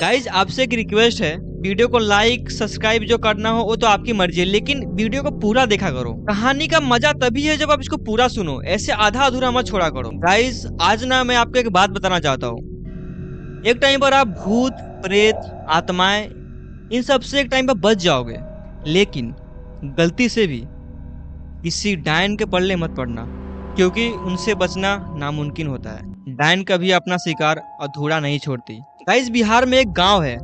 Guys आपसे एक request है, वीडियो को लाइक सब्सक्राइब जो करना हो वो तो आपकी मर्जी है, लेकिन वीडियो को पूरा देखा करो। कहानी का मजा तभी है जब आप इसको पूरा सुनो, ऐसे आधा अधूरा मत छोड़ा करो। गाइज आज ना मैं आपको एक बात बताना चाहता हूँ। एक टाइम पर आप भूत प्रेत आत्माएं इन सब से एक टाइम पर बच जाओगे, लेकिन गलती से भी किसी डायन के पल्ले मत पड़ना, क्योंकि उनसे बचना नामुमकिन होता है। डायन कभी अपना शिकार अधूरा नहीं छोड़ती। गाइस बिहार में एक गांव है,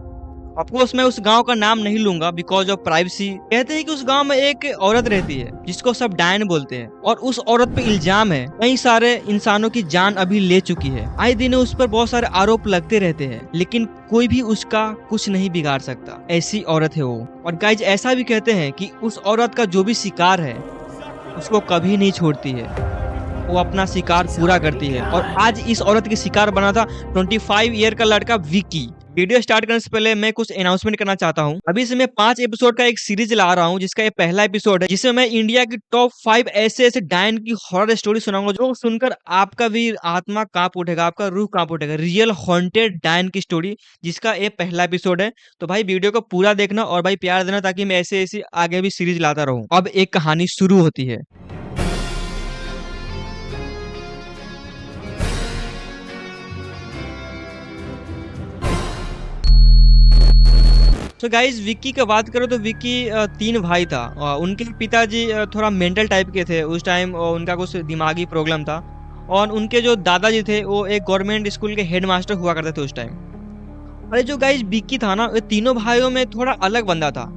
ऑफकोर्स मैं उस गांव का नाम नहीं लूंगा बिकॉज ऑफ प्राइवेसी। कहते हैं कि उस गांव में एक औरत रहती है जिसको सब डायन बोलते हैं, और उस औरत पे इल्जाम है कई सारे इंसानों की जान अभी ले चुकी है। आए दिन उस पर बहुत सारे आरोप लगते रहते हैं, लेकिन कोई भी उसका कुछ नहीं बिगाड़ सकता। ऐसी औरत है वो। और गाइज ऐसा भी कहते हैं कि उस औरत का जो भी शिकार है उसको कभी नहीं छोड़ती है, वो अपना शिकार पूरा करती है। और आज इस औरत के शिकार बना था 25 ईयर का लड़का विकी। वीडियो स्टार्ट करने से पहले मैं कुछ अनाउंसमेंट करना चाहता हूँ। अभी से मैं 5 एपिसोड का एक सीरीज ला रहा हूँ, जिसका ये पहला एपिसोड है, जिसमें मैं इंडिया की टॉप 5 ऐसे ऐसे डायन की हॉरर स्टोरी सुनाऊंगा जो सुनकर आपका भी आत्मा कांप उठेगा, आपका रूह कांप उठेगा। रियल हॉन्टेड डायन की स्टोरी, जिसका ये पहला एपिसोड है। तो भाई वीडियो को पूरा देखना और भाई प्यार देना, ताकि मैं ऐसे ऐसी आगे भी सीरीज लाता रहूं। अब एक कहानी शुरू होती है। तो गाइज विक्की की बात करो तो विक्की 3 भाई था। उनके पिताजी थोड़ा मेंटल टाइप के थे उस टाइम, उनका कुछ दिमागी प्रॉब्लम था। और उनके जो दादाजी थे वो एक गवर्नमेंट स्कूल के हेडमास्टर हुआ करते थे उस टाइम। अरे जो गाइज विक्की था ना, ये तीनों भाइयों में थोड़ा अलग बंदा था।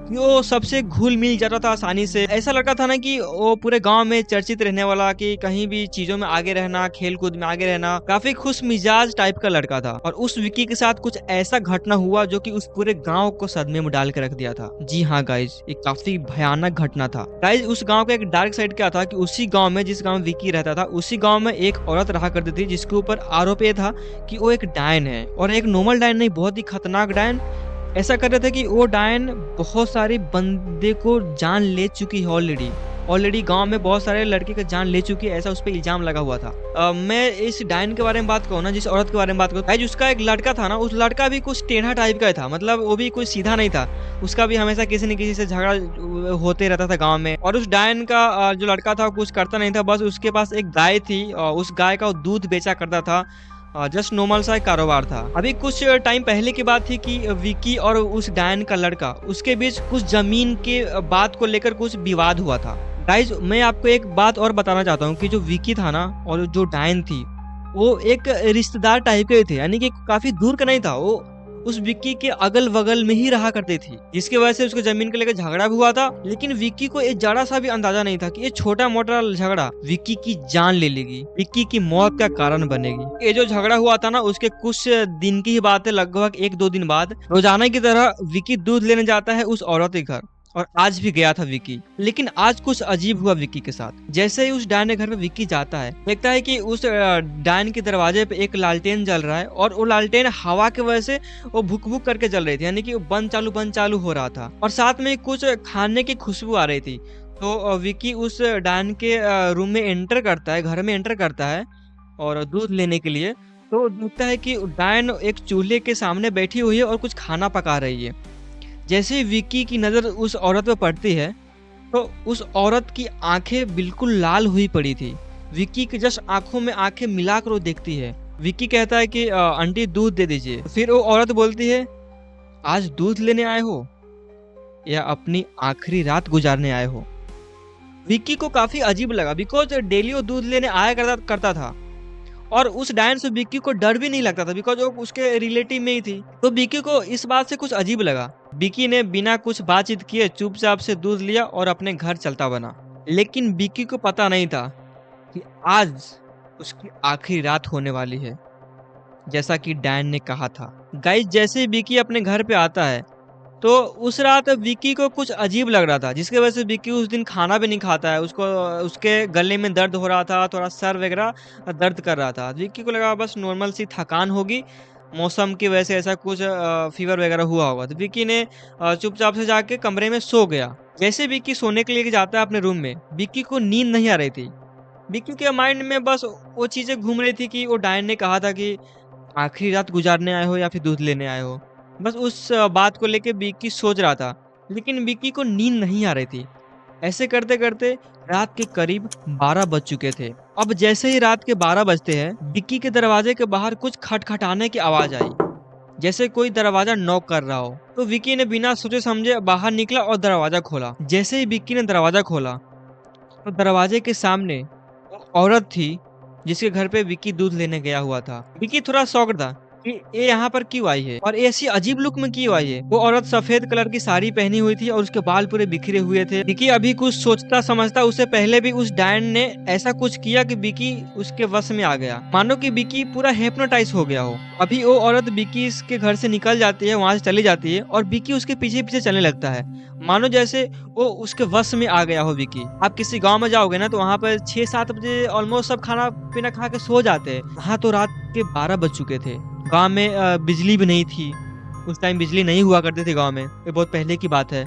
वो सबसे घुल मिल जाता था आसानी से। ऐसा लड़का था ना कि वो पूरे गांव में चर्चित रहने वाला, कि कहीं भी चीजों में आगे रहना, खेल कूद में आगे रहना, काफी खुश मिजाज टाइप का लड़का था। और उस विकी के साथ कुछ ऐसा घटना हुआ जो कि उस पूरे गांव को सदमे में डाल के रख दिया था। जी हाँ गाइज, एक काफी भयानक घटना था। गाइज उस गाँव का एक डार्क साइड क्या था कि उसी गाँव में, जिस गाँव में विकी रहता था, उसी गाँव में एक औरत रहा करती थी जिसके ऊपर आरोप ये था कि वो एक डायन है। और एक नॉर्मल डायन नहीं, बहुत ही खतरनाक डायन। ऐसा कर रहे थे कि वो डायन बहुत सारे बंदे को जान ले चुकी है ऑलरेडी गांव में बहुत सारे लड़के का जान ले चुकी है, ऐसा उस पर इल्जाम लगा हुआ था। मैं इस डायन के बारे में बात करूँ ना, जिस औरत के बारे में बात करूँ, गाइस उसका एक लड़का था ना, उस लड़का भी कुछ टेढ़ा टाइप का था। मतलब वो भी कुछ सीधा नहीं था, उसका भी हमेशा किसी न किसी से झगड़ा होते रहता था गाँव में। और उस डायन का जो लड़का था कुछ करता नहीं था, बस उसके पास एक गाय थी और उस गाय का दूध बेचा करता था। जस्ट नॉर्मल सा एक कारोबार था। अभी कुछ टाइम पहले की बात थी कि विकी और उस डायन का लड़का, उसके बीच कुछ जमीन के बात को लेकर कुछ विवाद हुआ था। गाइज मैं आपको एक बात और बताना चाहता हूँ कि जो विकी था ना और जो डायन थी, वो एक रिश्तेदार टाइप के थे, यानी कि काफी दूर का नहीं था। वो उस विक्की के अगल बगल में ही रहा करती थी, जिसकी वजह से उसको जमीन को लेकर झगड़ा भी हुआ था। लेकिन विक्की को एक जरा सा भी अंदाजा नहीं था कि ये छोटा मोटा झगड़ा विक्की की जान ले लेगी, विक्की की मौत का कारण बनेगी। ये जो झगड़ा हुआ था ना, उसके कुछ दिन की ही बात है, लगभग 1-2 दिन बाद रोजाना की तरह विक्की दूध लेने जाता है उस औरत के घर, और आज भी गया था विक्की। लेकिन आज कुछ अजीब हुआ विक्की के साथ। जैसे ही उस डायन के घर में विक्की जाता है, देखता है कि उस डायन के दरवाजे पे एक लालटेन जल रहा है, और वो लालटेन हवा की वजह से वो भुक भुक करके जल रही थी, यानी कि बंद चालू हो रहा था। और साथ में कुछ खाने की खुशबू आ रही थी। तो विक्की उस डायन के रूम में एंटर करता है, घर में एंटर करता है और दूध लेने के लिए। तो देखता है कि डायन एक चूल्हे के सामने बैठी हुई है और कुछ खाना पका रही है। जैसे ही विक्की की नजर उस औरत पर पड़ती है, तो उस औरत की आंखें बिल्कुल लाल हुई पड़ी थी। विक्की की जस्ट आंखों में आंखें मिलाकर वो देखती है। विक्की कहता है कि आंटी दूध दे दीजिए। फिर वो औरत बोलती है, आज दूध लेने आए हो या अपनी आखिरी रात गुजारने आए हो? विक्की को काफी अजीब लगा, बिकॉज डेली वो दूध लेने आया करता था, और उस डायन से विक्की को डर भी नहीं लगता था, बिकॉज वो उसके रिलेटिव में ही थी। तो विक्की को इस बात से कुछ अजीब लगा। विक्की ने बिना कुछ बातचीत किए चुपचाप से दूध लिया और अपने घर चलता बना। लेकिन विक्की को पता नहीं था कि आज उसकी आखिरी रात होने वाली है, जैसा कि डायन ने कहा था। गाइस जैसे ही विक्की अपने घर पे आता है, तो उस रात विक्की को कुछ अजीब लग रहा था, जिसकी वजह से विक्की उस दिन खाना भी नहीं खाता है। उसको उसके गले में दर्द हो रहा था, थोड़ा सर वगैरह दर्द कर रहा था। विक्की को लगा बस नॉर्मल सी थकान होगी, मौसम की वजह से ऐसा कुछ फीवर वगैरह हुआ होगा। तो विक्की ने चुपचाप से जाके कमरे में सो गया। जैसे विक्की सोने के लिए जाता है अपने रूम में, विक्की को नींद नहीं आ रही थी। विक्की के माइंड में बस वो चीजें घूम रही थी कि वो डायन ने कहा था कि आखिरी रात गुजारने आए हो या फिर दूध लेने आए हो। बस उस बात को लेके विक्की सोच रहा था, लेकिन विक्की को नींद नहीं आ रही थी। ऐसे करते करते रात के करीब 12 बज चुके थे। अब जैसे ही रात के 12 बजते हैं, विक्की के दरवाजे के बाहर कुछ खटखटाने की आवाज आई, जैसे कोई दरवाजा नॉक कर रहा हो। तो विक्की ने बिना सोचे समझे बाहर निकला और दरवाजा खोला। जैसे ही विक्की ने दरवाजा खोला, तो दरवाजे के सामने वो औरत थी जिसके घर पे विक्की दूध लेने गया हुआ था। विक्की थोड़ा शॉक्ड था कि ये यहाँ पर क्यों आई है और ऐसी अजीब लुक में क्यों आई है। वो औरत सफेद कलर की साड़ी पहनी हुई थी और उसके बाल पूरे बिखरे हुए थे। विक्की अभी कुछ सोचता समझता उससे पहले भी उस डायन ने ऐसा कुछ किया कि विक्की उसके वश में आ गया, मानो कि विक्की पूरा हिप्नोटाइज हो गया हो। अभी वो औरत विक्की के घर से निकल जाती है, वहां से चली जाती है और विक्की उसके पीछे पीछे चलने लगता है, मानो जैसे वो उसके वश में आ गया हो विक्की। आप किसी गांव में जाओगे ना, तो वहां पर 6-7 बजे ऑलमोस्ट सब खाना पीना खा के सो जाते हैं। वहां तो रात के 12 बज चुके थे। गांव में बिजली भी नहीं थी, उस टाइम बिजली नहीं हुआ करती थी गांव में, ये बहुत पहले की बात है।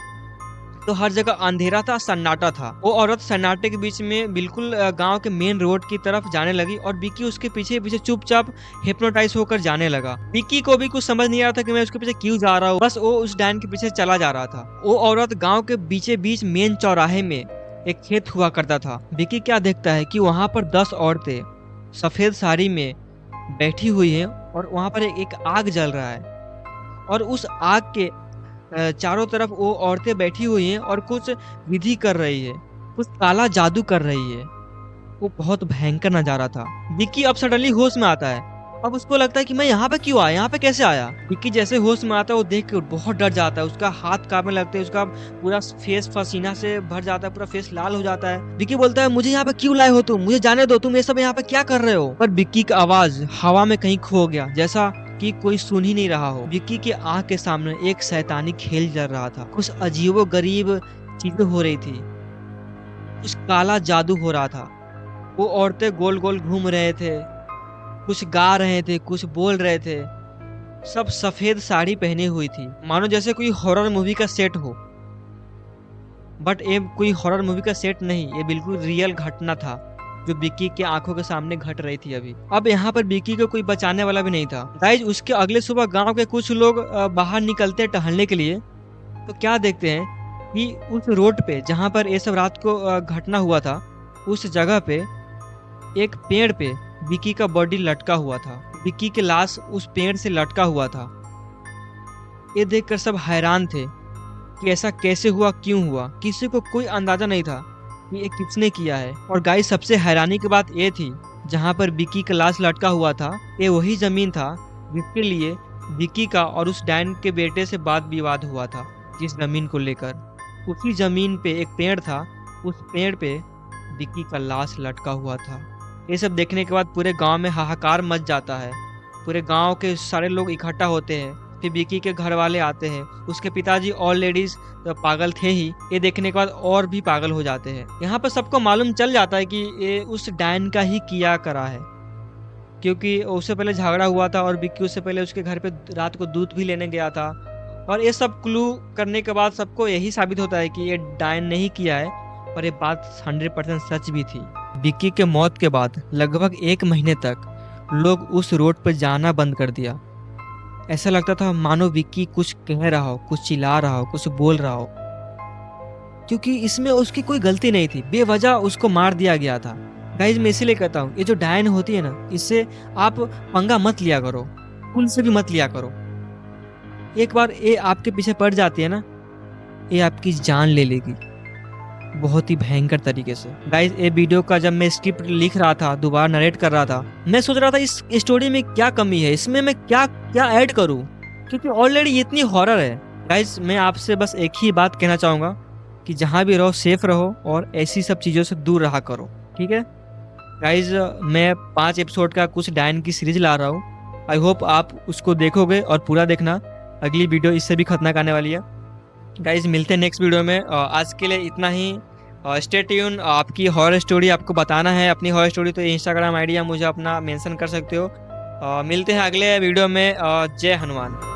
तो हर जगह अंधेरा था, सन्नाटा था। वो औरत सन्नाटे के बीच में बिल्कुल गांव के मेन रोड की तरफ जाने लगी और विक्की उसके पीछे पीछे चुपचाप हिप्नोटाइज होकर जाने लगा। विक्की को भी कुछ समझ नहीं आ रहा था कि मैं उसके पीछे क्यों जा रहा हूँ, बस वो उस डायन के पीछे चला जा रहा था। वो औरत गाँव के बीचे बीच मेन चौराहे में एक खेत हुआ करता था। विक्की क्या देखता है कि वहां पर 10 औरतें सफेद साड़ी में बैठी हुई हैं और वहां पर एक आग जल रहा है और उस आग के चारों तरफ वो औरतें बैठी हुई हैं और कुछ विधि कर रही है, कुछ काला जादू कर रही है। वो बहुत भयंकर नजारा था। विक्की अब सडनली होश में आता है। अब उसको लगता है कि मैं यहाँ पे क्यों आया, यहाँ पे कैसे आया। विक्की जैसे होश में आता है, वो देख के बहुत डर जाता है। उसका हाथ कांपने लगते हैं, उसका पूरा फेस पसीना से भर जाता है, पूरा फेस लाल हो जाता है। विक्की बोलता है, मुझे यहाँ पे क्यों लाए हो तुम, मुझे जाने दो, तुम ये सब यहाँ पे क्या कर रहे हो। पर विक्की का आवाज हवा में कहीं खो गया, जैसा कि कोई सुन ही नहीं रहा हो। विक्की के आंख के सामने एक शैतानी खेल चल रहा था। कुछ अजीबो गरीब चीजें हो रही थी, कुछ काला जादू हो रहा था। वो औरतें गोल गोल घूम रहे थे, कुछ गा रहे थे, कुछ बोल रहे थे। सब सफेद साड़ी पहनी हुई थी, मानो जैसे कोई हॉरर मूवी का सेट हो। बट ये कोई हॉरर मूवी का सेट नहीं, ये बिल्कुल रियल घटना था जो विक्की के आंखों के सामने घट रही थी अभी। अब यहाँ पर विक्की को कोई बचाने वाला भी नहीं था। गाइज, उसके अगले सुबह गांव के कुछ लोग बाहर निकलते टहलने के लिए, तो क्या देखते हैं कि उस रोड पे जहाँ पर ये सब रात को घटना हुआ था, उस जगह पे एक पेड़ पे विक्की का बॉडी लटका हुआ था। विक्की के लाश उस पेड़ से लटका हुआ था। ये देखकर सब हैरान थे कि ऐसा कैसे हुआ, क्यों हुआ। किसी को कोई अंदाजा नहीं था कि ये किसने किया है। और गाइस, सबसे हैरानी की बात ये थी, जहाँ पर विक्की का लाश लटका हुआ था, ये वही जमीन था जिसके लिए विक्की का और उस डायन के बेटे से वाद विवाद हुआ था, जिस जमीन को लेकर। उसी जमीन पे एक पेड़ था, उस पेड़ पे विक्की का लाश लटका हुआ था। ये सब देखने के बाद पूरे गांव में हाहाकार मच जाता है। पूरे गांव के सारे लोग इकट्ठा होते हैं। फिर विक्की के घर वाले आते हैं। उसके पिताजी ऑलरेडी पागल थे ही, ये देखने के बाद और भी पागल हो जाते हैं। यहाँ पर सबको मालूम चल जाता है कि ये उस डायन का ही किया करा है, क्योंकि उससे पहले झगड़ा हुआ था और विक्की उससे पहले उसके घर पे रात को दूध भी लेने गया था। और ये सब क्लू करने के बाद सबको यही साबित होता है कि ये डायन ने ही किया है, और ये बात 100% सच भी थी। विक्की के मौत के बाद लगभग 1 महीने तक लोग उस रोड पर जाना बंद कर दिया। ऐसा लगता था मानो विक्की कुछ कह रहा हो, कुछ चिल्ला रहा हो, कुछ बोल रहा हो, क्योंकि इसमें उसकी कोई गलती नहीं थी। बेवजह उसको मार दिया गया था। गाइज, मैं इसीलिए कहता हूँ, ये जो डायन होती है ना, इससे आप पंगा मत लिया करो, फूल से भी मत लिया करो। एक बार ये आपके पीछे पड़ जाती है ना, ये आपकी जान ले लेगी, बहुत ही भयंकर तरीके से। गाइस, ये वीडियो का जब मैं स्क्रिप्ट लिख रहा था, दोबारा नरेट कर रहा था, मैं सोच रहा था इस स्टोरी में क्या कमी है, इसमें मैं क्या क्या ऐड करूं, क्योंकि ऑलरेडी इतनी हॉरर है। गाइस, मैं आपसे बस एक ही बात कहना चाहूंगा कि जहां भी रहो सेफ रहो और ऐसी सब चीजों से दूर रहा करो, ठीक है। गाइस, मैं 5 एपिसोड का कुछ डायन की सीरीज ला रहा हूँ। आई होप आप उसको देखोगे और पूरा देखना। अगली वीडियो इससे भी खतरनाक आने वाली है। गाइज, मिलते हैं नेक्स्ट वीडियो में। आज के लिए इतना ही। Stay tune. आपकी हॉरर स्टोरी आपको बताना है, अपनी हॉरर स्टोरी, तो इंस्टाग्राम आईडी या मुझे अपना मेंशन कर सकते हो। मिलते हैं अगले वीडियो में। जय हनुमान।